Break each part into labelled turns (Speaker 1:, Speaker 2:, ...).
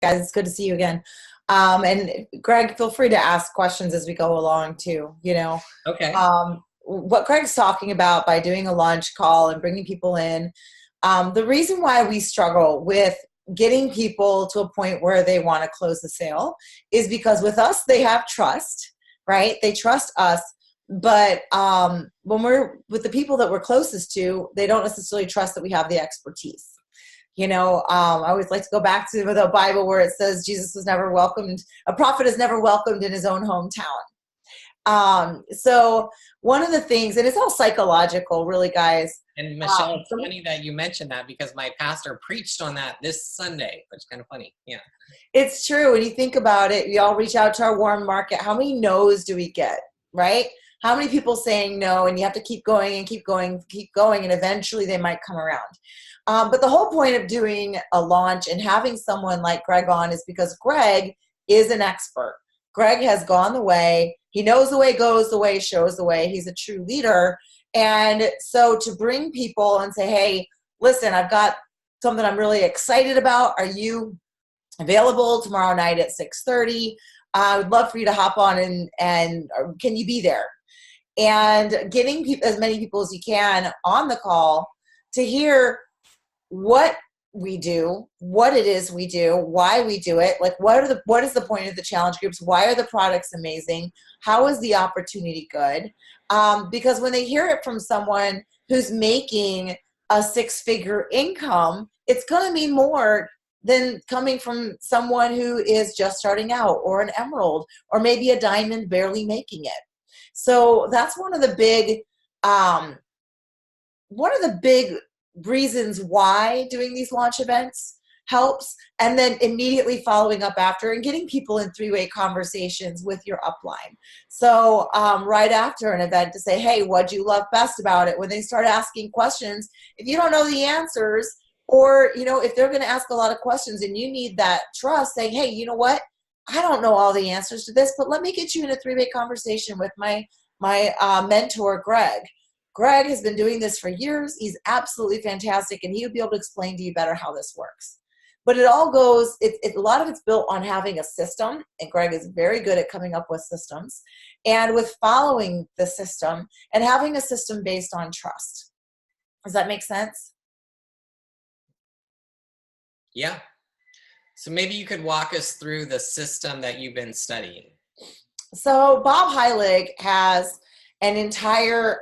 Speaker 1: guys. It's good to see you again. And Greg, feel free to ask questions as we go along too.
Speaker 2: Okay.
Speaker 1: What Greg's talking about by doing a launch call and bringing people in, the reason why we struggle with getting people to a point where they want to close the sale is because with us, they have trust, right? They trust us. But when we're with the people that we're closest to, they don't necessarily trust that we have the expertise. I always like to go back to the Bible where it says Jesus was never welcomed, a prophet is never welcomed in his own hometown. So one of the things, and it's all psychological, really, guys.
Speaker 2: And Michelle, it's funny that you mentioned that because my pastor preached on that this Sunday, which is kind of funny. Yeah.
Speaker 1: It's true. When you think about it, we all reach out to our warm market. How many no's do we get, right? How many people saying no, and you have to keep going and keep going, and eventually they might come around. But the whole point of doing a launch and having someone like Greg on is because Greg is an expert. Greg has gone the way. He knows the way, goes the way, shows the way. He's a true leader. And so to bring people and say, hey, listen, I've got something I'm really excited about. Are you available tomorrow night at 6:30? I would love for you to hop on and can you be there? And getting as many people as you can on the call to hear what we do, what it is we do, why we do it, like what is the point of the challenge groups, why are the products amazing, how is the opportunity good? Because when they hear it from someone who's making a six-figure income, it's going to mean more than coming from someone who is just starting out, or an emerald, or maybe a diamond barely making it. So that's one of the big reasons why doing these launch events helps, and then immediately following up after and getting people in three-way conversations with your upline. So right after an event to say, hey, what'd you love best about it? When they start asking questions, if you don't know the answers, or if they're going to ask a lot of questions and you need that trust, saying, hey, you know what? I don't know all the answers to this, but let me get you in a three-way conversation with my mentor, Greg. Greg has been doing this for years. He's absolutely fantastic, and he would be able to explain to you better how this works. But it all goes, a lot of it's built on having a system, and Greg is very good at coming up with systems, and with following the system and having a system based on trust. Does that make sense?
Speaker 2: Yeah. So maybe you could walk us through the system that you've been studying.
Speaker 1: So Bob Heilig has an entire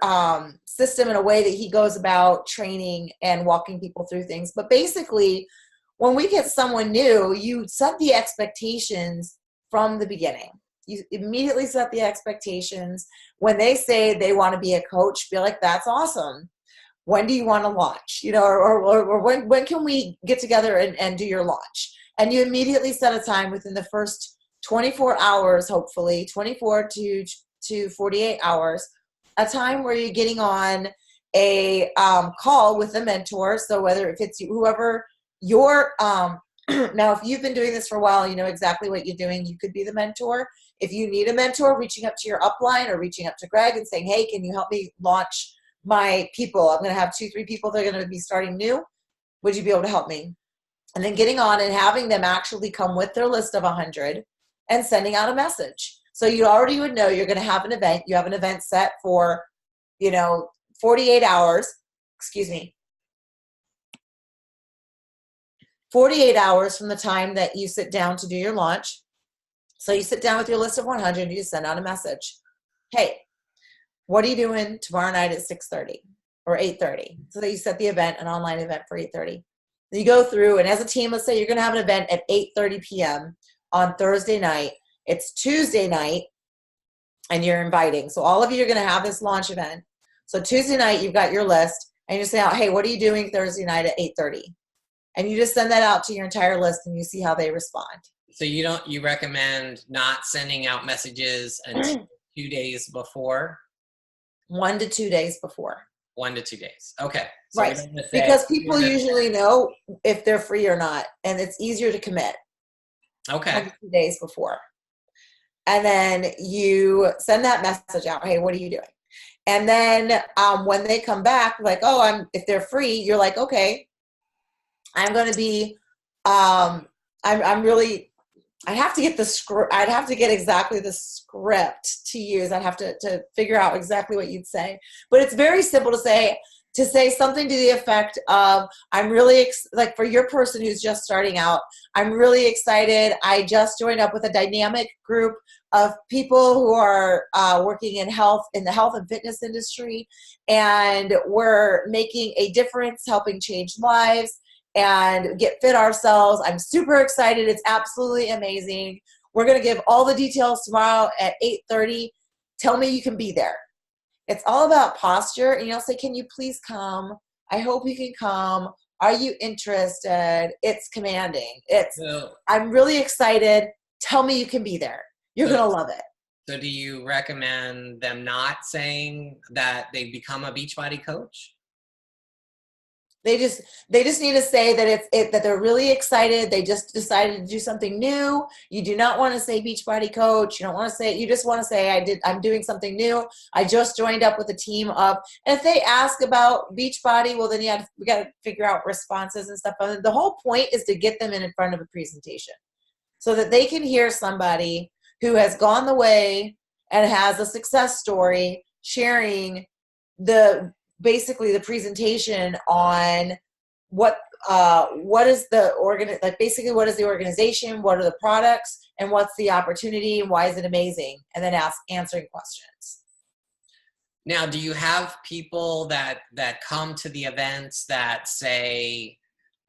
Speaker 1: system in a way that he goes about training and walking people through things. But basically, when we get someone new, you set the expectations from the beginning. You immediately set the expectations. When they say they want to be a coach, be like, that's awesome. When do you want to launch? Or when can we get together and do your launch? And you immediately set a time within the first 24 hours, hopefully 24 to 48 hours, a time where you're getting on a call with a mentor. So whether if it's whoever you're, now if you've been doing this for a while, you know exactly what you're doing, you could be the mentor. If you need a mentor, reaching up to your upline or reaching up to Greg and saying, hey, can you help me launch my people? I'm going to have 2-3 people that are going to be starting new. Would you be able to help me? And then getting on and having them actually come with their list of 100 and sending out a message. So you already would know you're going to have an event. You have an event set for, 48 hours, 48 hours from the time that you sit down to do your launch. So you sit down with your list of 100, you send out a message. Hey, what are you doing tomorrow night at 6:30 or 8:30? So that you set the event, an online event for 8:30. You go through, and as a team, let's say you're going to have an event at 8:30 p.m. on Thursday night. It's Tuesday night, and you're inviting. So all of you are going to have this launch event. So Tuesday night, you've got your list, and you say, hey, what are you doing Thursday night at 8:30? And you just send that out to your entire list, and you see how they respond.
Speaker 2: So you recommend not sending out messages until 2 days before?
Speaker 1: 1 to 2 days before.
Speaker 2: 1 to 2 days. Okay. So
Speaker 1: right. Because people usually know if they're free or not, and it's easier to commit.
Speaker 2: Okay.
Speaker 1: 1 to 2 days before. And then you send that message out. Hey, what are you doing? And then when they come back, like, if they're free, you're like, okay, I'm going to be I'm really, I have to get the script. I'd have to get exactly the script to use. I'd have to figure out exactly what you'd say. But it's very simple to say something to the effect of, I'm really, like for your person who's just starting out, I'm really excited. I just joined up with a dynamic group of people who are working in the health and fitness industry. And we're making a difference, helping change lives and get fit ourselves. I'm super excited. It's absolutely amazing. We're going to give all the details tomorrow at 8:30. Tell me you can be there. It's all about posture. And you'll say, can you please come? I hope you can come. Are you interested? It's commanding. I'm really excited. Tell me you can be there. You're going to love it.
Speaker 2: So do you recommend them not saying that they become a Beachbody coach?
Speaker 1: They just need to say that that they're really excited. They just decided to do something new. You do not want to say Beachbody coach. You don't want to say it. You just want to say I'm doing something new. I just joined up with a team of. And if they ask about Beachbody, well then we got to figure out responses and stuff. But the whole point is to get them in front of a presentation so that they can hear somebody who has gone the way and has a success story sharing basically the presentation on what is basically what is the organization, what are the products, and what's the opportunity, and why is it amazing, and then answering questions.
Speaker 2: Now, do you have people that come to the events that say,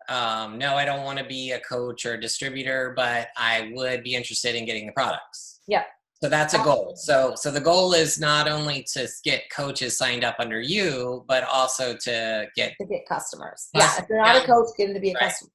Speaker 2: no, I don't want to be a coach or a distributor, but I would be interested in getting the products?
Speaker 1: Yeah.
Speaker 2: So that's a goal. So the goal is not only to get coaches signed up under you, but also to get
Speaker 1: customers. Yeah, if you're not a coach, get them to be a customer.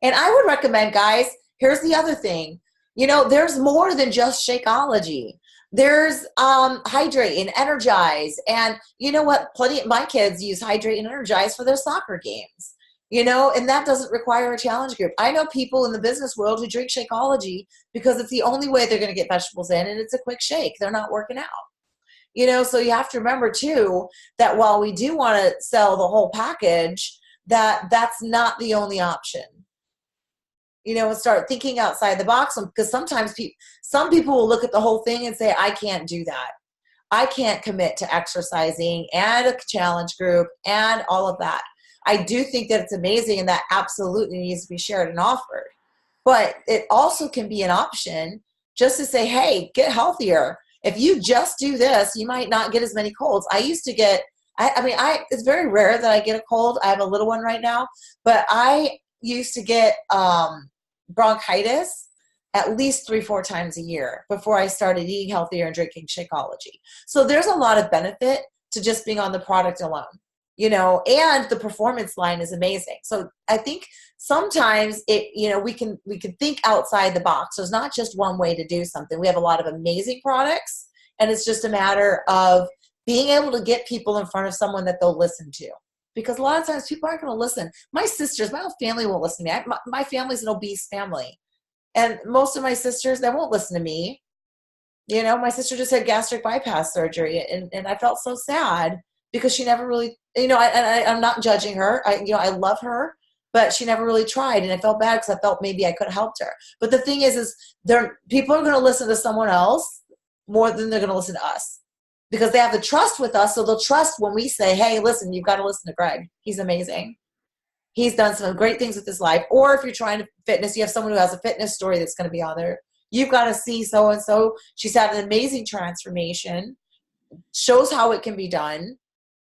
Speaker 1: And I would recommend, guys, here's the other thing. There's more than just Shakeology. There's Hydrate and Energize. And you know what? Plenty of my kids use Hydrate and Energize for their soccer games. And that doesn't require a challenge group. I know people in the business world who drink Shakeology because it's the only way they're going to get vegetables in, and it's a quick shake. They're not working out. So you have to remember too that while we do want to sell the whole package, that's not the only option. And start thinking outside the box, because sometimes some people will look at the whole thing and say, I can't do that. I can't commit to exercising and a challenge group and all of that. I do think that it's amazing, and that absolutely needs to be shared and offered. But it also can be an option just to say, hey, get healthier. If you just do this, you might not get as many colds. I used to get, it's very rare that I get a cold. I have a little one right now, but I used to get bronchitis at least 3-4 times a year before I started eating healthier and drinking Shakeology. So there's a lot of benefit to just being on the product alone. And the performance line is amazing. So I think sometimes we can think outside the box. There's not just one way to do something. We have a lot of amazing products, and it's just a matter of being able to get people in front of someone that they'll listen to. Because a lot of times people aren't going to listen. My whole family won't listen to me. My family's an obese family. And most of my sisters, they won't listen to me. My sister just had gastric bypass surgery, and I felt so sad because she never really, I'm not judging her. I love her, but she never really tried. And I felt bad because I felt maybe I could have helped her. But the thing is people are going to listen to someone else more than they're going to listen to us, because they have the trust with us. So they'll trust when we say, hey, listen, you've got to listen to Greg. He's amazing. He's done some great things with his life. Or if you're trying to fitness, you have someone who has a fitness story that's going to be on there. You've got to see so-and-so. She's had an amazing transformation, shows how it can be done.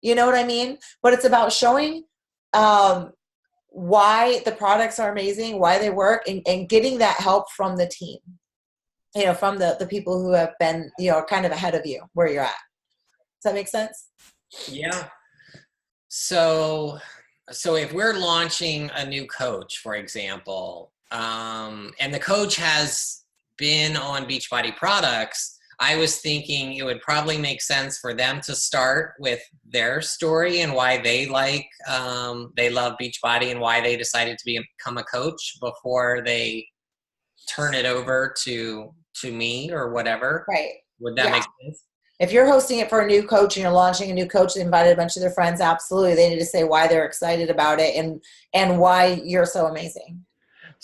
Speaker 1: You know what I mean? But it's about showing why the products are amazing, why they work, and getting that help from the team, from the people who have been, kind of ahead of you where you're at. Does that make sense?
Speaker 2: Yeah. So if we're launching a new coach, for example, and the coach has been on Beachbody products, I was thinking it would probably make sense for them to start with their story and why they they love Beachbody and why they decided to become a coach before they turn it over to me or whatever.
Speaker 1: Right.
Speaker 2: Would that make sense?
Speaker 1: If you're hosting it for a new coach and you're launching a new coach, they invited a bunch of their friends, absolutely. They need to say why they're excited about it and why you're so amazing.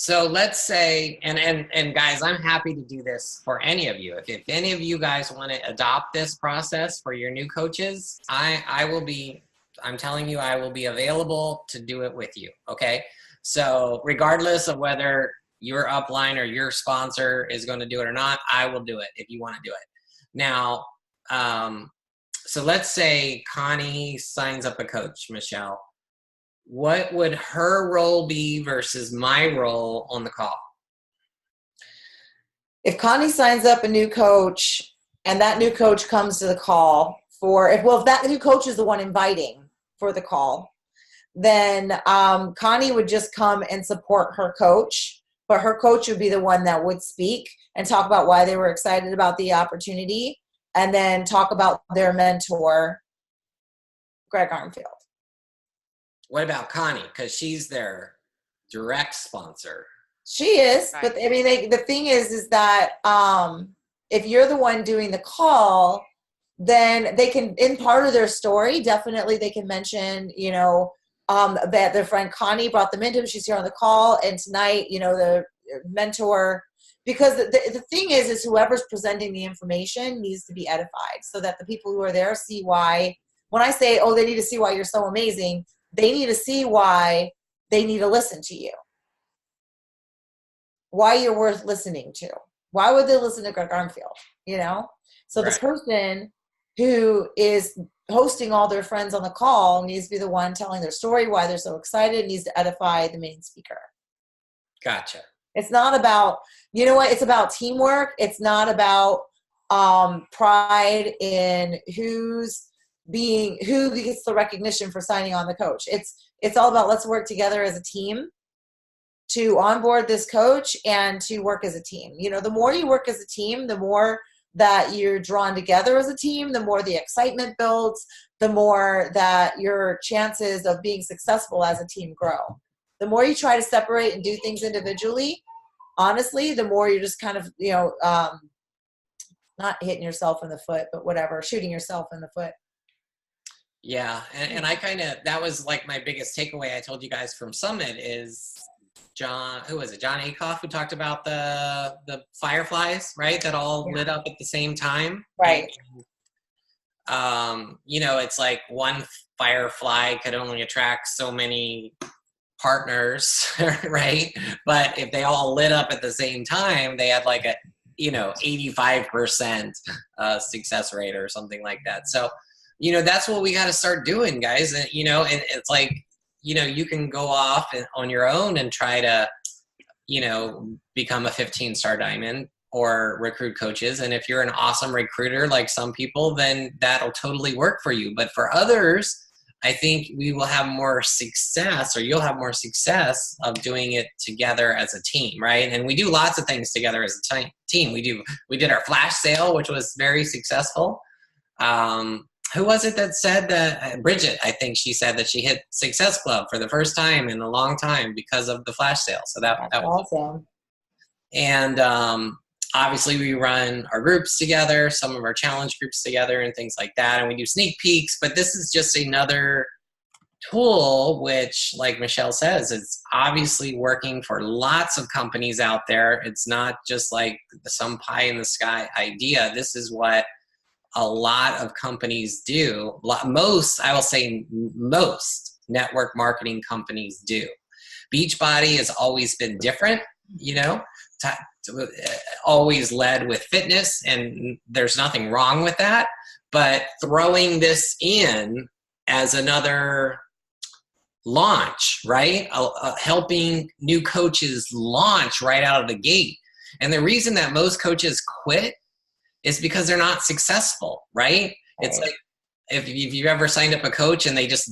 Speaker 2: So let's say, and guys, I'm happy to do this for any of you. If any of you guys want to adopt this process for your new coaches, I will be, I'm telling you, I will be available to do it with you. Okay. So regardless of whether your upline or your sponsor is going to do it or not, I will do it if you want to do it. Now, so let's say Connie signs up a coach, Michelle. What would her role be versus my role on the call?
Speaker 1: If Connie signs up a new coach and that new coach comes to the call if that new coach is the one inviting for the call, then Connie would just come and support her coach, but her coach would be the one that would speak and talk about why they were excited about the opportunity, and then talk about their mentor, Greg Armfield.
Speaker 2: What about Connie? Because she's their direct sponsor.
Speaker 1: She is, right. But I mean, the thing is that if you're the one doing the call, then they can, in part of their story, definitely they can mention, that their friend Connie brought them into him. She's here on the call, and tonight, the mentor. Because the thing is whoever's presenting the information needs to be edified so that the people who are there see why. When I say, they need to see why you're so amazing, they need to see why they need to listen to you. Why you're worth listening to. Why would they listen to Greg Armfield? So right. The person who is hosting all their friends on the call needs to be the one telling their story, why they're so excited, needs to edify the main speaker.
Speaker 2: Gotcha.
Speaker 1: It's not about, it's about teamwork. It's not about pride in who gets the recognition for signing on the coach. It's all about, let's work together as a team to onboard this coach and to work as a team. The more you work as a team, the more that you're drawn together as a team, the more the excitement builds, the more that your chances of being successful as a team grow. The more you try to separate and do things individually, honestly, the more you're just kind of, not hitting yourself in the foot, but whatever, shooting yourself in the foot.
Speaker 2: Yeah. And I that was like my biggest takeaway I told you guys from Summit is John Acuff, who talked about the fireflies, right? That all lit up at the same time.
Speaker 1: Right.
Speaker 2: It's like one firefly could only attract so many partners, right? But if they all lit up at the same time, they had like a 85% success rate or something like that. So that's what we got to start doing, guys. And and it's like you can go off on your own and try to become a 15-star diamond or recruit coaches, and if you're an awesome recruiter like some people, then that'll totally work for you. But for others, I think we will have more success, or you'll have more success of doing it together as a team, right? And we do lots of things together as a team. We did our flash sale, which was very successful. Who was it that said that? Bridget, I think she said that she hit Success Club for the first time in a long time because of the flash sale. So that was
Speaker 1: awesome.
Speaker 2: And obviously we run our groups together, some of our challenge groups together and things like that. And we do sneak peeks, but this is just another tool, which like Michelle says, it's obviously working for lots of companies out there. It's not just like some pie in the sky idea. This is what a lot of companies do. Most network marketing companies do. Beachbody has always been different, always led with fitness, and there's nothing wrong with that. But throwing this in as another launch, right? Helping new coaches launch right out of the gate. And the reason that most coaches quit is because they're not successful, right? It's like if you've ever signed up a coach and they just,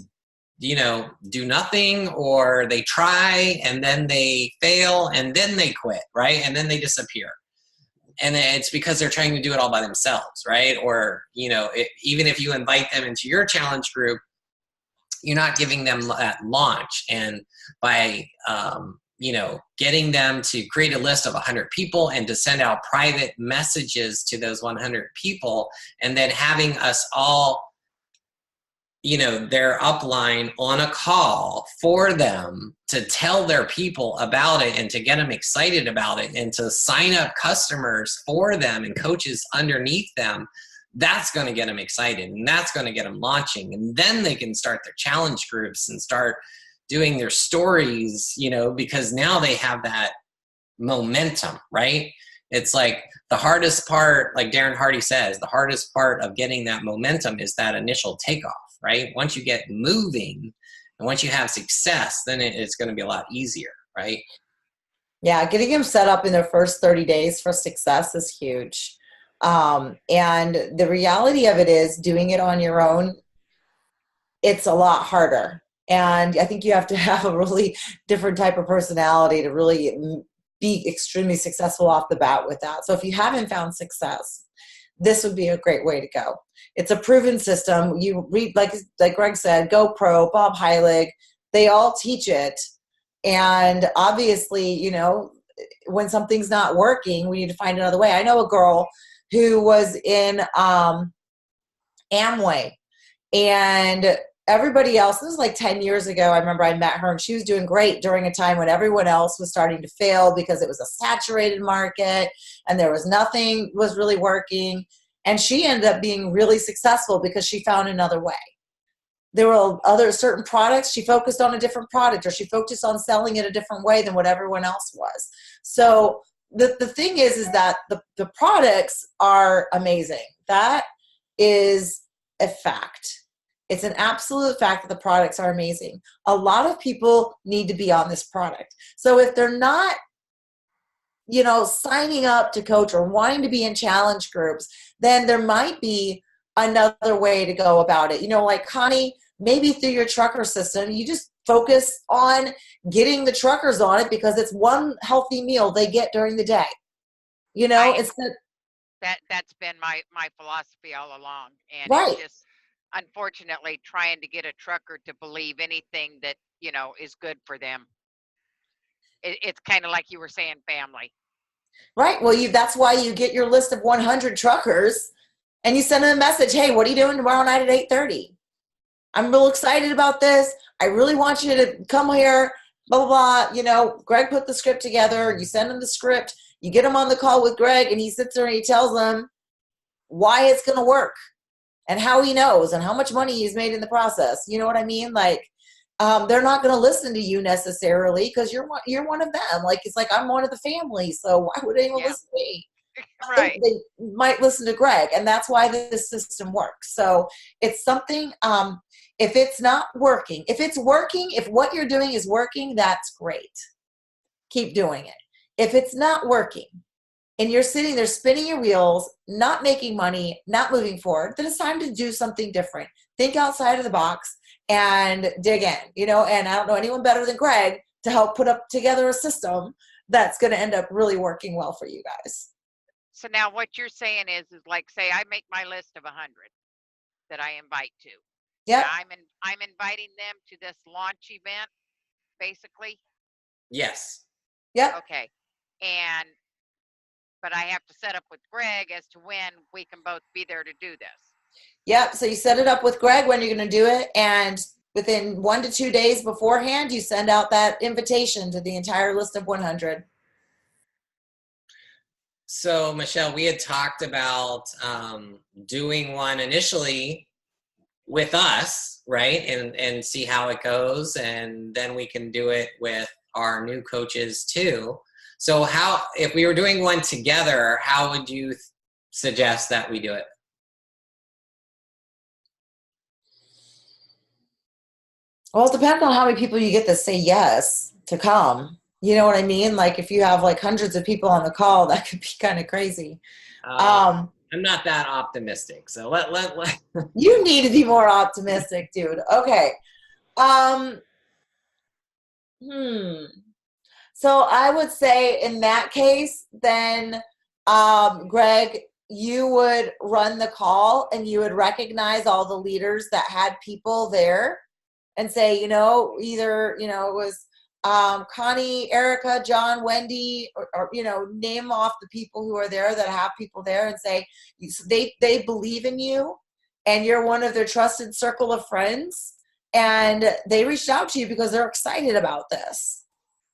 Speaker 2: do nothing, or they try and then they fail and then they quit, right? And then they disappear. And it's because they're trying to do it all by themselves, right? Or, even if you invite them into your challenge group, you're not giving them that launch. And by, getting them to create a list of 100 people and to send out private messages to those 100 people, and then having us all, their upline on a call for them to tell their people about it and to get them excited about it and to sign up customers for them and coaches underneath them, that's going to get them excited, and that's going to get them launching. And then they can start their challenge groups and start doing their stories, you know, because now they have that momentum, right? It's like the hardest part, like Darren Hardy says, the hardest part of getting that momentum is that initial takeoff, right? Once you get moving and once you have success, then it's going to be a lot easier, right?
Speaker 1: Yeah, getting them set up in their first 30 days for success is huge. And the reality of it is, doing it on your own, it's a lot harder. And I think you have to have a really different type of personality to really be extremely successful off the bat with that. So if you haven't found success, this would be a great way to go. It's a proven system. You read, like Greg said, GoPro, Bob Heilig, they all teach it. And obviously, you know, when something's not working, we need to find another way. I know a girl who was in Amway, and everybody else, this was like 10 years ago, I remember I met her, and she was doing great during a time when everyone else was starting to fail because it was a saturated market and there was nothing was really working. And she ended up being really successful because she found another way. There were other certain products, she focused on a different product, or she focused on selling it a different way than what everyone else was. So the thing is that the products are amazing. That is a fact. It's an absolute fact that the products are amazing. A lot of people need to be on this product. So if they're not, you know, signing up to coach or wanting to be in challenge groups, then there might be another way to go about it. You know, like Connie, maybe through your trucker system, you just focus on getting the truckers on it because it's one healthy meal they get during the day. You know,
Speaker 3: that's been my philosophy all along. And
Speaker 1: right.
Speaker 3: It's just, unfortunately, trying to get a trucker to believe anything that, you know, is good for them. It's kind of like you were saying, family.
Speaker 1: Right. Well, that's why you get your list of 100 truckers and you send them a message. Hey, what are you doing tomorrow night at 8:30? I'm real excited about this. I really want you to come here, blah, blah, blah. You know, Greg put the script together. You send him the script. You get him on the call with Greg, and he sits there and he tells them why it's going to work and how he knows and how much money he's made in the process. You know what I mean? Like, they're not going to listen to you necessarily because you're one of them. Like, it's like, I'm one of the family, so why would anyone listen to me?
Speaker 3: Right.
Speaker 1: They might listen to Greg, and that's why this system works. So it's something, if it's not working, if it's working, if what you're doing is working, that's great. Keep doing it. If it's not working and you're sitting there spinning your wheels, not making money, not moving forward, then it's time to do something different. Think outside of the box and dig in, you know, and I don't know anyone better than Greg to help put up together a system that's going to end up really working well for you guys.
Speaker 3: So now what you're saying is like, say I make my list of 100 that I invite to.
Speaker 1: Yeah.
Speaker 3: I'm inviting them to this launch event, basically.
Speaker 2: Yes.
Speaker 1: Yep.
Speaker 3: Okay. But I have to set up with Greg as to when we can both be there to do this.
Speaker 1: Yep. So you set it up with Greg when you're going to do it, and within 1 to 2 days beforehand, you send out that invitation to the entire list of 100.
Speaker 2: So, Michelle, we had talked about doing one initially with us, right? And see how it goes. And then we can do it with our new coaches too. So if we were doing one together, how would you suggest that we do it?
Speaker 1: Well, it depends on how many people you get to say yes to come. You know what I mean? Like, if you have like hundreds of people on the call, that could be kind of crazy.
Speaker 2: I'm not that optimistic. So let
Speaker 1: You need to be more optimistic, dude. Okay. So I would say in that case, then, Greg, you would run the call and you would recognize all the leaders that had people there and say, you know, either, you know, it was Connie, Erica, John, Wendy, or, you know, name off the people who are there that have people there and say they believe in you and you're one of their trusted circle of friends. and they reached out to you because they're excited about this.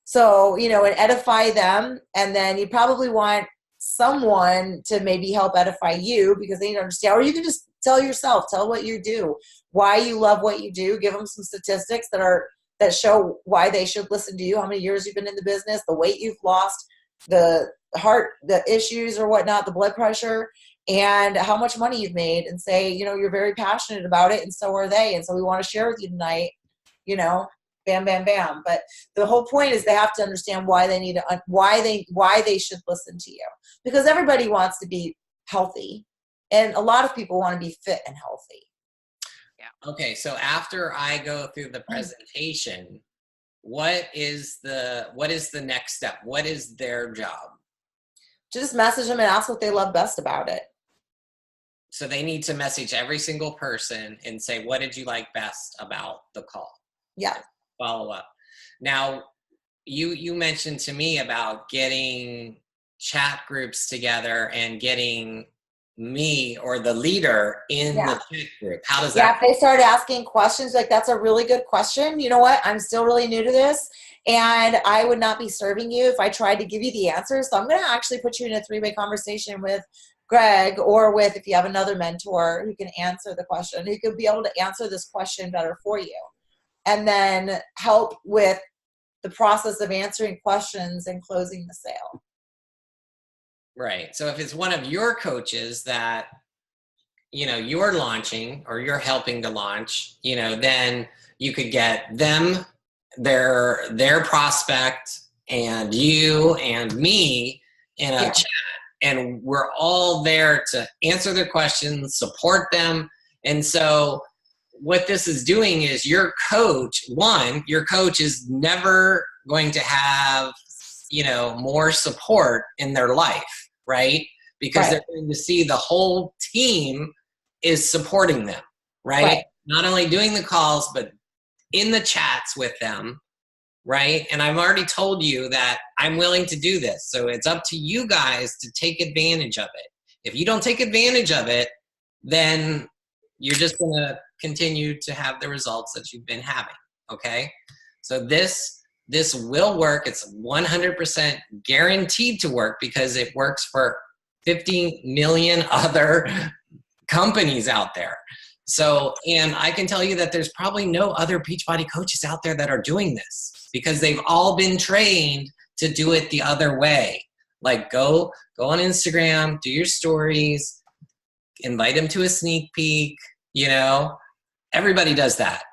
Speaker 1: So, and edify them. And then you probably want someone to maybe help edify you because they need to understand, or you can just tell what you do, why you love what you do, give them some statistics that show why they should listen to you, how many years you've been in the business, the weight you've lost, the heart, the issues or whatnot, the blood pressure, and how much money you've made, and say, you're very passionate about it, and so are they. And so we want to share with you tonight, bam, bam, bam. But the whole point is they have to understand why they should listen to you, because everybody wants to be healthy, and a lot of people want to be fit and healthy.
Speaker 2: Yeah. Okay. So after I go through the presentation, what is the next step? What is their job?
Speaker 1: Just message them and ask what they love best about it.
Speaker 2: So they need to message every single person and say, what did you like best about the call?
Speaker 1: Yeah.
Speaker 2: Follow up. Now, you mentioned to me about getting chat groups together and getting me or the leader in the chat group. How does that?
Speaker 1: Yeah, if they start asking questions, like, that's a really good question. You know what? I'm still really new to this, and I would not be serving you if I tried to give you the answers. So I'm going to actually put you in a 3-way conversation with Greg, or with, if you have another mentor who can answer the question, who could be able to answer this question better for you, and then help with the process of answering questions and closing the sale.
Speaker 2: Right. So if it's one of your coaches that, you're launching or you're helping to launch, then you could get them, their prospect, and you and me in a chat, and we're all there to answer their questions, support them. And so what this is doing is your coach is never going to have, more support in their life, right? Because they're going to see the whole team is supporting them, right? Not only doing the calls, but in the chats with them, right? And I've already told you that I'm willing to do this. So it's up to you guys to take advantage of it. If you don't take advantage of it, then you're just going to continue to have the results that you've been having, okay? So this will work. It's 100% guaranteed to work because it works for 50 million other companies out there. So, and I can tell you that there's probably no other Beachbody coaches out there that are doing this because they've all been trained to do it the other way. Like go on Instagram, do your stories, invite them to a sneak peek, everybody does that.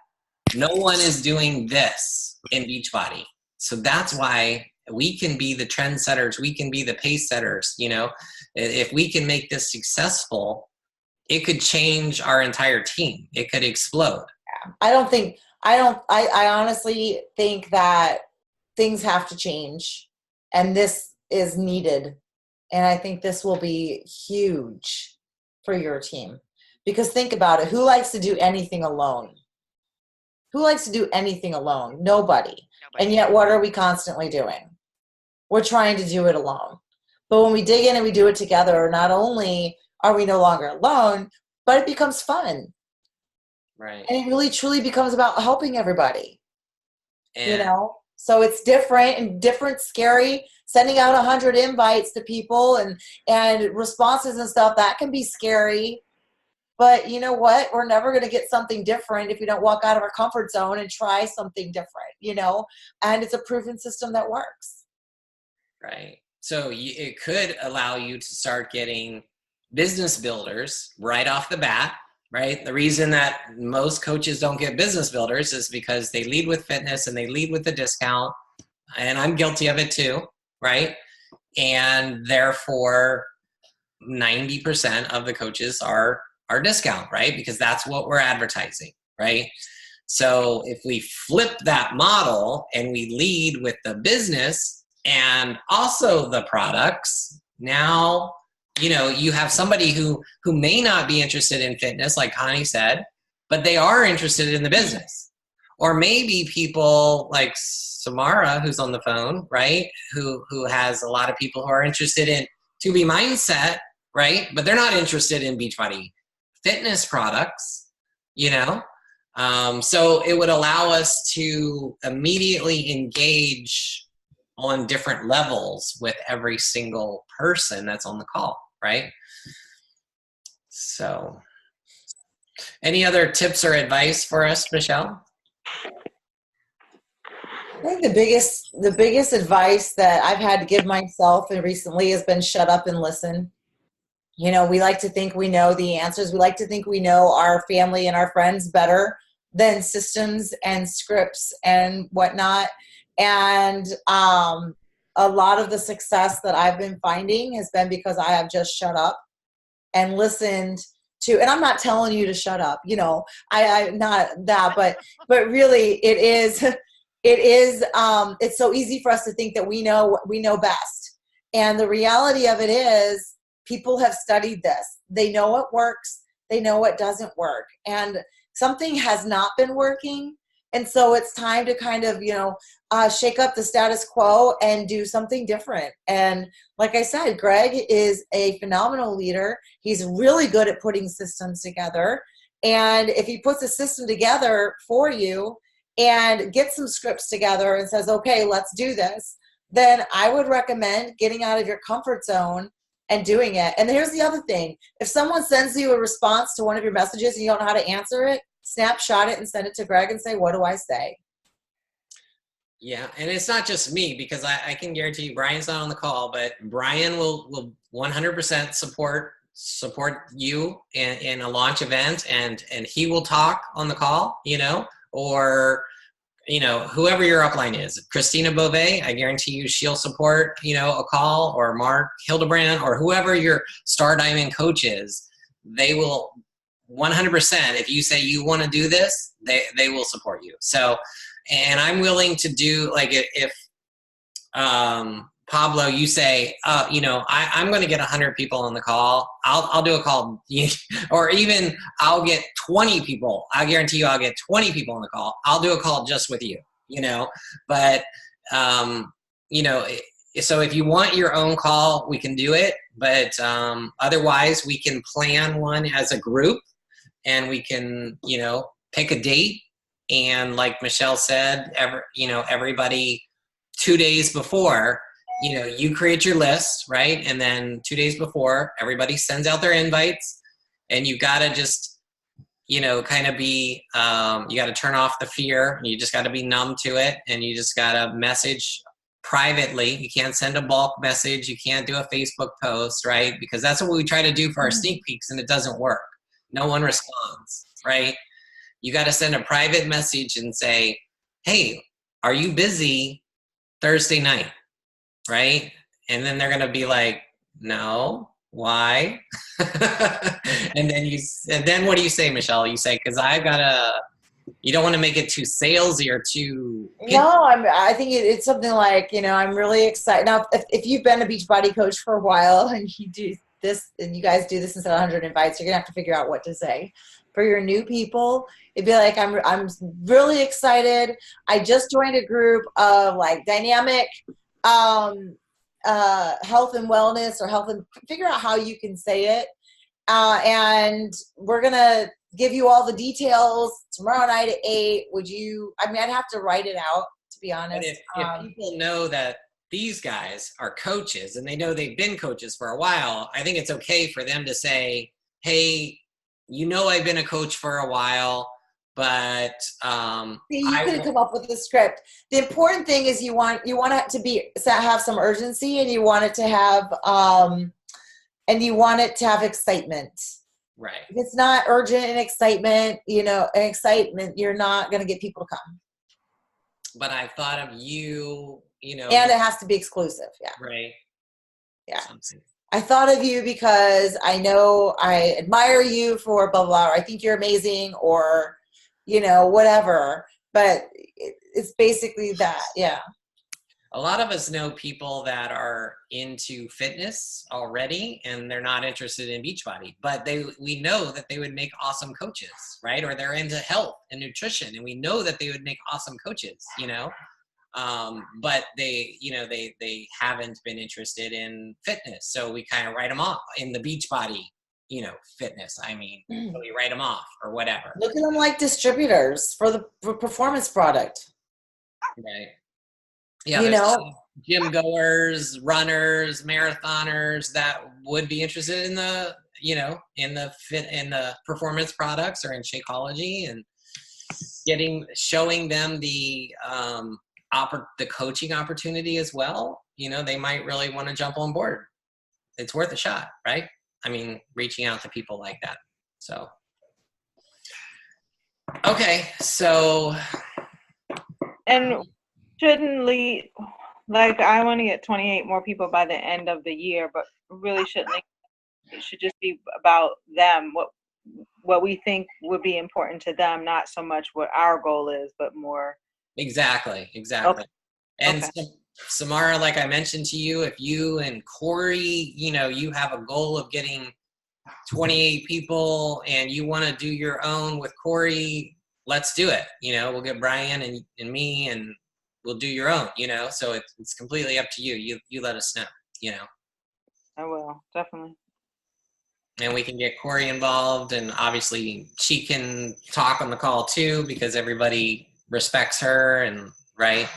Speaker 2: No one is doing this in Beachbody. So that's why we can be the trendsetters. We can be the pace setters. If we can make this successful, it could change our entire team. It could explode. I honestly think that things have to change, and this is needed. And I think this will be huge for your team, because think about it. Who likes to do anything alone? Nobody. And yet what are we constantly doing? We're trying to do it alone. But when we dig in and we do it together, not only are we no longer alone, but it becomes fun. Right.
Speaker 1: And it really truly becomes about helping everybody. So it's different, scary. Sending out 100 invites to people and responses and stuff, that can be scary. But you know what? We're never going to get something different if we don't walk out of our comfort zone and try something different, and it's a proven system that works.
Speaker 2: Right. So it could allow you to start getting business builders right off the bat, right? The reason that most coaches don't get business builders is because they lead with fitness and they lead with the discount. And I'm guilty of it too, right? And therefore 90% of the coaches are discount, right? Because that's what we're advertising, right? So if we flip that model and we lead with the business and also the products, now, you have somebody who may not be interested in fitness, like Connie said, but they are interested in the business. Or maybe people like Samara, who's on the phone, right? Who has a lot of people who are interested in 2B Mindset, right? But they're not interested in Beachbody fitness products, So it would allow us to immediately engage on different levels with every single person that's on the call, right? So any other tips or advice for us, Michelle?
Speaker 1: I think the biggest advice that I've had to give myself recently has been shut up and listen. You know, we like to think we know the answers. We like to think we know our family and our friends better than systems and scripts and whatnot. And a lot of the success that I've been finding has been because I have just shut up and listened to, and I'm not telling you to shut up, you know, I not that, but really it is, it's so easy for us to think that we know best. And the reality of it is people have studied this. They know what works. They know what doesn't work. And something has not been working. And so it's time to kind of, you know, shake up the status quo and do something different. And like I said, Greg is a phenomenal leader. He's really good at putting systems together. And if he puts a system together for you and gets some scripts together and says, okay, let's do this, then I would recommend getting out of your comfort zone and doing it. And here's the other thing. If someone sends you a response to one of your messages and you don't know how to answer it, snapshot it and send it to Greg and say, what do I say?
Speaker 2: Yeah, and it's not just me, because I can guarantee you Brian's not on the call, but Brian will 100% support you in a launch event, and he will talk on the call, you know, or, you know, whoever your upline is. Christina Beauvais, I guarantee you she'll support, you know, a call, or Mark Hildebrand, or whoever your Star Diamond coach is. They will 100%, if you say you want to do this, they will support you. So, and I'm willing to do, like, if Pablo, you say, you know, I'm going to get 100 people on the call, I'll do a call, or even I'll get 20 people. I guarantee you I'll get 20 people on the call. I'll do a call just with you, you know. But, you know, so if you want your own call, we can do it. But otherwise, we can plan one as a group, and we can, you know, pick a date. And like Michelle said, you know, everybody 2 days before, you know, you create your list, right? And then 2 days before, everybody sends out their invites, and you got to just, you know, kind of be, you got to turn off the fear. You just got to be numb to it, and you just got to message privately. You can't send a bulk message. You can't do a Facebook post, right? Because that's what we try to do for our sneak peeks, and it doesn't work. No one responds, right? You got to send a private message and say, hey, are you busy Thursday night? Right? And then they're going to be like, no, why? and then what do you say, Michelle? You say, because you don't want to make it too salesy or too.
Speaker 1: No, I think it's something like, you know, I'm really excited. Now, if you've been a Beachbody coach for a while and you do this, and you guys do this instead of 100 invites, you're going to have to figure out what to say. For your new people, it'd be like, I'm really excited. I just joined a group of like dynamic health and wellness, or health, and figure out how you can say it. And we're going to give you all the details tomorrow night at 8. I'd have to write it out, to be honest.
Speaker 2: If people know that these guys are coaches and they know they've been coaches for a while, I think it's okay for them to say, hey, you know, I've been a coach for a while, but
Speaker 1: you could come up with a script. The important thing is you want it to have some urgency, and you want it to have excitement.
Speaker 2: Right.
Speaker 1: If it's not urgent and excitement, you're not going to get people to come.
Speaker 2: But I thought of you, you know.
Speaker 1: And it has to be exclusive. Yeah.
Speaker 2: Right.
Speaker 1: Yeah.
Speaker 2: Something.
Speaker 1: I thought of you because I know I admire you for blah, blah, or I think you're amazing, or, you know, whatever. But it's basically that. Yeah.
Speaker 2: A lot of us know people that are into fitness already, and they're not interested in Beachbody, but we know that they would make awesome coaches, right? Or they're into health and nutrition, and we know that they would make awesome coaches, you know. But they haven't been interested in fitness, so we kind of write them off in the Beachbody fitness. I mean, so we write them off or whatever.
Speaker 1: Look at them like distributors for the performance product.
Speaker 2: Right. Yeah.
Speaker 1: You
Speaker 2: There's
Speaker 1: know,
Speaker 2: gym goers, runners, marathoners that would be interested in the, in the performance products or in Shakeology, and showing them the coaching opportunity as well. They might really want to jump on board. It's worth a shot, right? I mean, reaching out to people like that. So, okay. So,
Speaker 4: And shouldn't lead, like, I want to get 28 more people by the end of the year, but really it should just be about them, what we think would be important to them, not so much what our goal is, but more.
Speaker 2: Exactly.
Speaker 4: Okay.
Speaker 2: And
Speaker 4: Okay.
Speaker 2: Samara, like I mentioned to you, if you and Corey, you have a goal of getting 28 people and you want to do your own with Corey, let's do it. We'll get Brian and me, and we'll do your own, so it's completely up to you. You let us know,
Speaker 4: I will, definitely.
Speaker 2: and we can get Corey involved, and obviously she can talk on the call too, because everybody respects her, and right.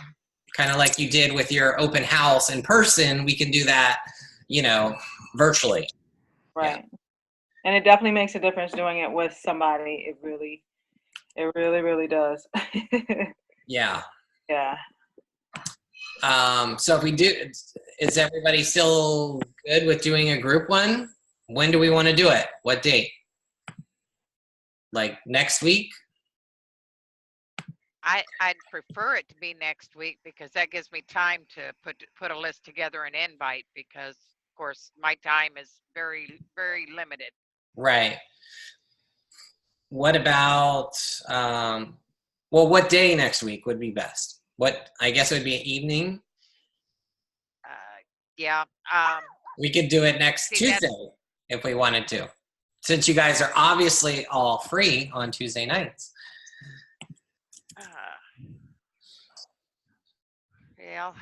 Speaker 2: Kind of like you did with your open house in person, we can do that, virtually.
Speaker 4: Right. Yeah. And it definitely makes a difference doing it with somebody. It really, really does.
Speaker 2: Yeah.
Speaker 4: Yeah.
Speaker 2: So if we do, is everybody still good with doing a group one? When do we want to do it? What date? Like next week?
Speaker 3: I'd prefer it to be next week, because that gives me time to put a list together and invite, because of course my time is very, very limited.
Speaker 2: Right. What about what day next week would be best? I guess it would be an evening.
Speaker 3: Yeah.
Speaker 2: We could do it next Tuesday if we wanted to, since you guys are obviously all free on Tuesday nights.
Speaker 3: Well,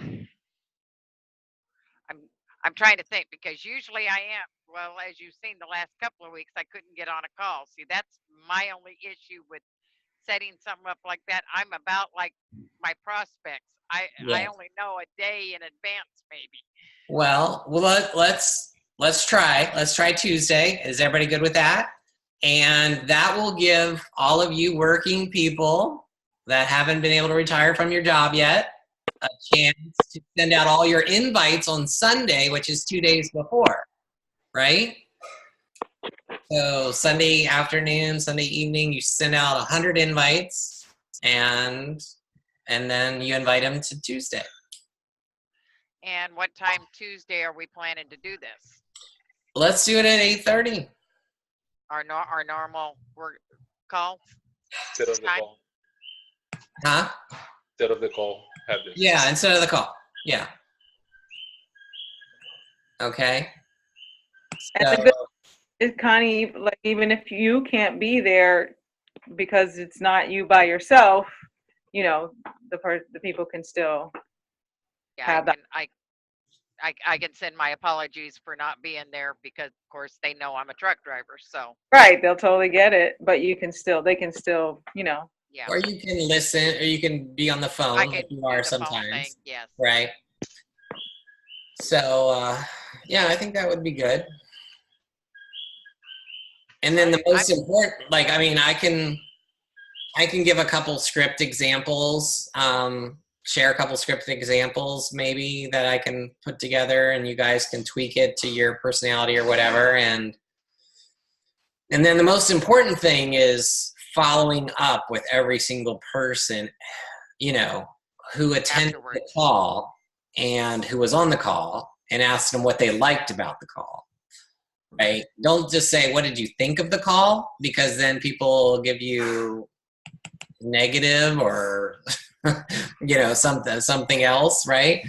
Speaker 3: I'm trying to think, because usually I am. Well, as you've seen the last couple of weeks, I couldn't get on a call. See, that's my only issue with setting something up like that. I'm about like my prospects. I only know a day in advance, maybe.
Speaker 2: Well, let's try. Let's try Tuesday. Is everybody good with that? And that will give all of you working people that haven't been able to retire from your job yet a chance to send out all your invites on Sunday, which is 2 days before, right? So Sunday afternoon, Sunday evening, you send out 100 invites, and then you invite them to Tuesday.
Speaker 3: And what time Tuesday are we planning to do this?
Speaker 2: Let's do it at 8:30.
Speaker 3: Our normal work call.
Speaker 5: Instead of the call.
Speaker 2: Huh?
Speaker 5: Instead of the call, have this.
Speaker 2: Yeah, instead of the call. Yeah. Okay.
Speaker 4: And Connie, like, even if you can't be there because it's not you by yourself, the people can still have that.
Speaker 3: I can send my apologies for not being there, because of course they know I'm a truck driver. So
Speaker 4: right, they'll totally get it, but they can still,
Speaker 3: Yeah.
Speaker 2: Or you can listen, or you can be on the phone like you are sometimes.
Speaker 3: Yes.
Speaker 2: Right. So, yeah, I think that would be good. And then the most important, I can give a couple script examples, share a couple script examples maybe that I can put together, and you guys can tweak it to your personality or whatever. And then the most important thing is following up with every single person, who attended the call and who was on the call, and ask them what they liked about the call. Right? Don't just say, what did you think of the call? Because then people give you negative or, something else, right?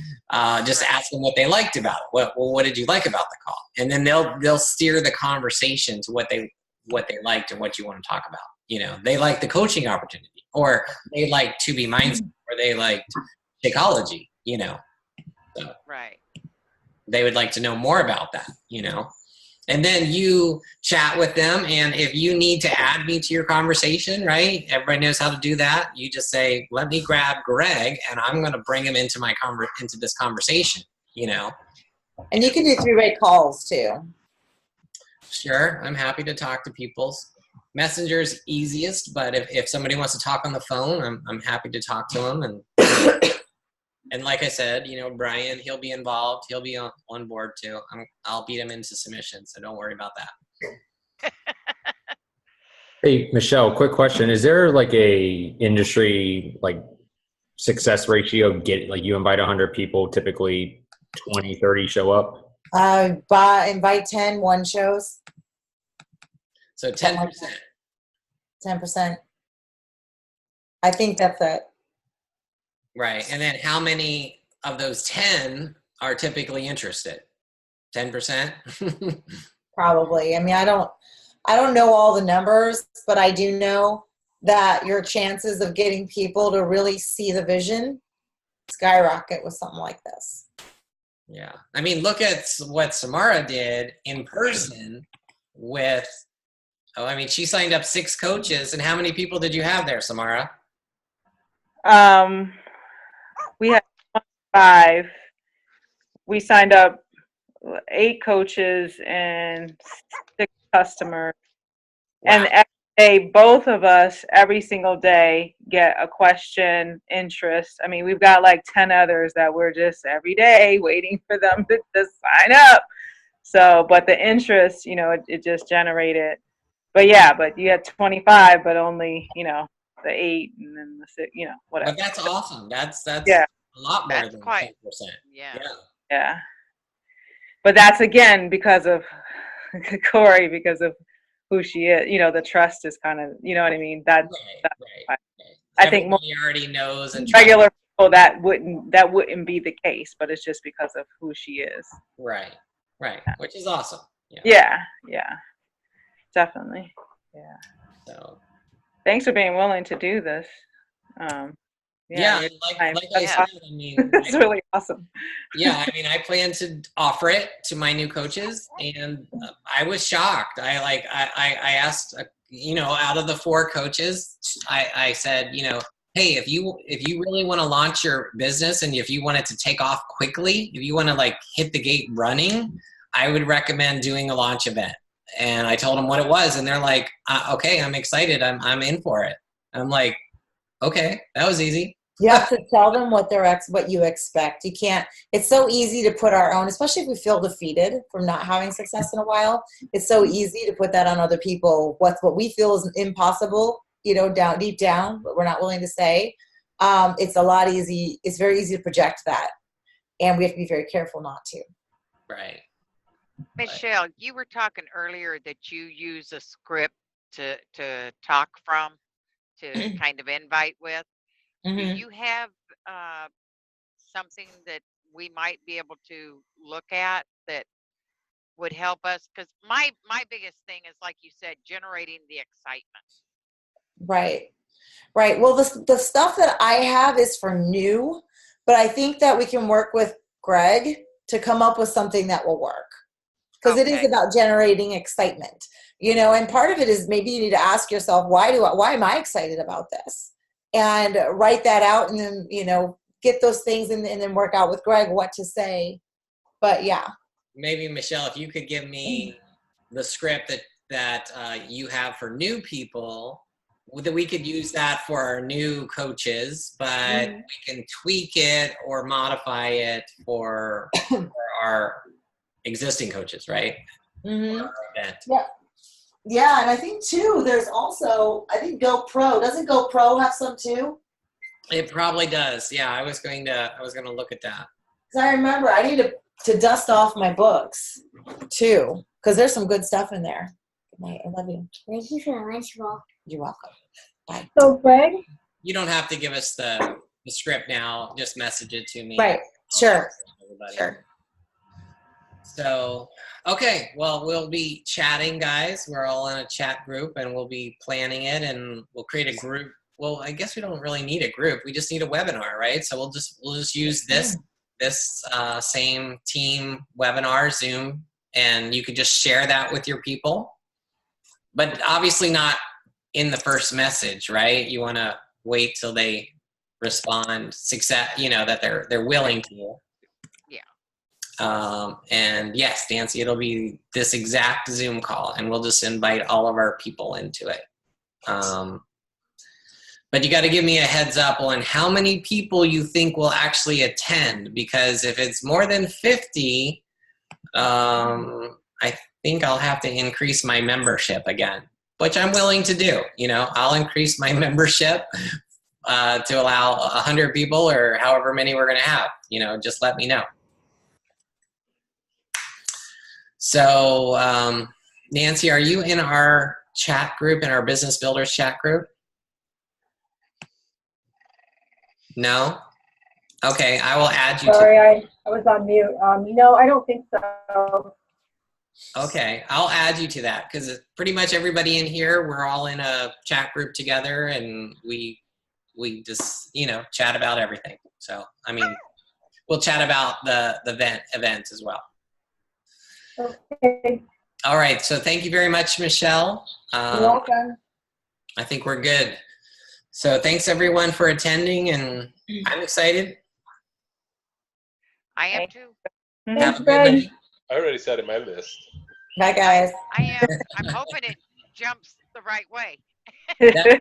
Speaker 2: Just ask them what they liked about it. What did you like about the call? And then they'll steer the conversation to what they liked and what you want to talk about. They like the coaching opportunity, or they like To Be Mindset, or they liked Shakeology, So
Speaker 3: right.
Speaker 2: they would like to know more about that, And then you chat with them, and if you need to add me to your conversation, right? Everybody knows how to do that. You just say, "Let me grab Greg, and I'm going to bring him into into this conversation." You know.
Speaker 1: And you can do three-way calls too.
Speaker 2: Sure, I'm happy to talk to people. Messenger's easiest, but if somebody wants to talk on the phone, I'm happy to talk to them. And like I said, you know, Brian, he'll be involved. He'll be on board too. I'll beat him into submission, so don't worry about that.
Speaker 6: Hey, Michelle, quick question. Is there like a industry like success ratio? Like you invite 100 people, typically 20, 30 show up?
Speaker 1: Invite 10, one shows.
Speaker 2: So 10%.
Speaker 1: 10%. I think that's it.
Speaker 2: Right. And then how many of those 10 are typically interested? 10%?
Speaker 1: Probably. I mean, I don't know all the numbers, but I do know that your chances of getting people to really see the vision skyrocket with something like this.
Speaker 2: Yeah. I mean, look at what Samara did in person with, she signed up 6 coaches. And how many people did you have there, Samara?
Speaker 4: We had 5. We signed up 8 coaches and 6 customers.
Speaker 2: Wow.
Speaker 4: And every day, both of us, every single day, get a question, interest. I mean, we've got like 10 others that we're just every day waiting for them to just sign up. So, but the interest, you know, it just generated. But yeah, but you had 25, but only, you know, the 8 and then the 6, you know, whatever.
Speaker 2: But that's awesome. That's
Speaker 4: yeah.
Speaker 2: a lot more
Speaker 3: That's
Speaker 2: than
Speaker 3: quite,
Speaker 2: 10%.
Speaker 3: yeah.
Speaker 4: Yeah. But that's again because of Corey, because of who she is. You know, the trust is kind of, you know what I mean? That's
Speaker 2: Right.
Speaker 4: I think most
Speaker 2: Everybody already knows and
Speaker 4: regular people that wouldn't be the case, but it's just because of who she is.
Speaker 2: Right. Which is awesome.
Speaker 4: Yeah. Definitely. Yeah.
Speaker 2: So
Speaker 4: Thanks for being willing to do this.
Speaker 2: Yeah, like I said, I mean,
Speaker 4: it's really awesome.
Speaker 2: Yeah, I mean, I plan to offer it to my new coaches, and I was shocked. I asked, you know, out of the 4 coaches, I said, you know, hey, if you really want to launch your business and if you want it to take off quickly, if you want to like hit the gate running, I would recommend doing a launch event. And I told them what it was, and they're like, okay, I'm excited. I'm in for it. I'm like, okay, that was easy.
Speaker 1: You have to tell them what you expect. You can't. It's so easy to put our own, especially if we feel defeated from not having success in a while. It's so easy to put that on other people. What we feel is impossible, you know, deep down, but we're not willing to say. It's a lot easy. It's very easy to project that, and we have to be very careful not to.
Speaker 2: Right.
Speaker 3: Michelle, you were talking earlier that you use a script to talk from, to kind of invite with.
Speaker 1: Mm-hmm.
Speaker 3: Do you have something that we might be able to look at that would help us? Because my biggest thing is, like you said, generating the excitement.
Speaker 1: Right. Well, the stuff that I have is for new, but I think that we can work with Greg to come up with something that will work. Because it is about generating excitement, you know, and part of it is maybe you need to ask yourself, why am I excited about this? And write that out, and then, you know, get those things and then work out with Greg what to say. But yeah.
Speaker 2: Maybe Michelle, if you could give me the script that you have for new people, that we could use that for our new coaches, but we can tweak it or modify it for our existing coaches, right?
Speaker 1: Mm-hmm. Yeah, and I think too, there's also, I think GoPro, doesn't GoPro have some too?
Speaker 2: It probably does. Yeah, I was going to look at that.
Speaker 1: Because I remember I need to dust off my books too, because there's some good stuff in there. Good night. I love you.
Speaker 7: Thank you for the lunch ball.
Speaker 1: You're welcome. Bye.
Speaker 7: So, Greg?
Speaker 2: You don't have to give us the script now. Just message it to me.
Speaker 1: Right. Sure. Sure.
Speaker 2: So, okay. Well, we'll be chatting, guys. We're all in a chat group, and we'll be planning it, and we'll create a group. Well, I guess we don't really need a group. We just need a webinar, right? So we'll just use this same team webinar, Zoom and you could just share that with your people. But obviously not in the first message, right? You want to wait till they respond, that they're willing to. And yes, Nancy, it'll be this exact Zoom call, and we'll just invite all of our people into it. But you got to give me a heads up on how many people you think will actually attend, because if it's more than 50, I think I'll have to increase my membership again, which I'm willing to do. I'll increase my membership to allow 100 people or however many we're going to have. Just let me know. So, Nancy, are you in our chat group, in our Business Builders chat group? No? Okay, I will add you.
Speaker 7: Sorry, I was on mute. No, I don't think so.
Speaker 2: Okay, I'll add you to that, because pretty much everybody in here, we're all in a chat group together, and we just, chat about everything. So, we'll chat about the event as well.
Speaker 7: Okay.
Speaker 2: All right, so thank you very much, Michelle.
Speaker 7: You're welcome.
Speaker 2: I think we're good. So thanks everyone for attending, and I'm excited.
Speaker 3: I am too.
Speaker 2: Have a good night.
Speaker 5: I already set in my list.
Speaker 1: Bye, guys.
Speaker 3: I am. I'm hoping it jumps the right way.
Speaker 2: Yeah.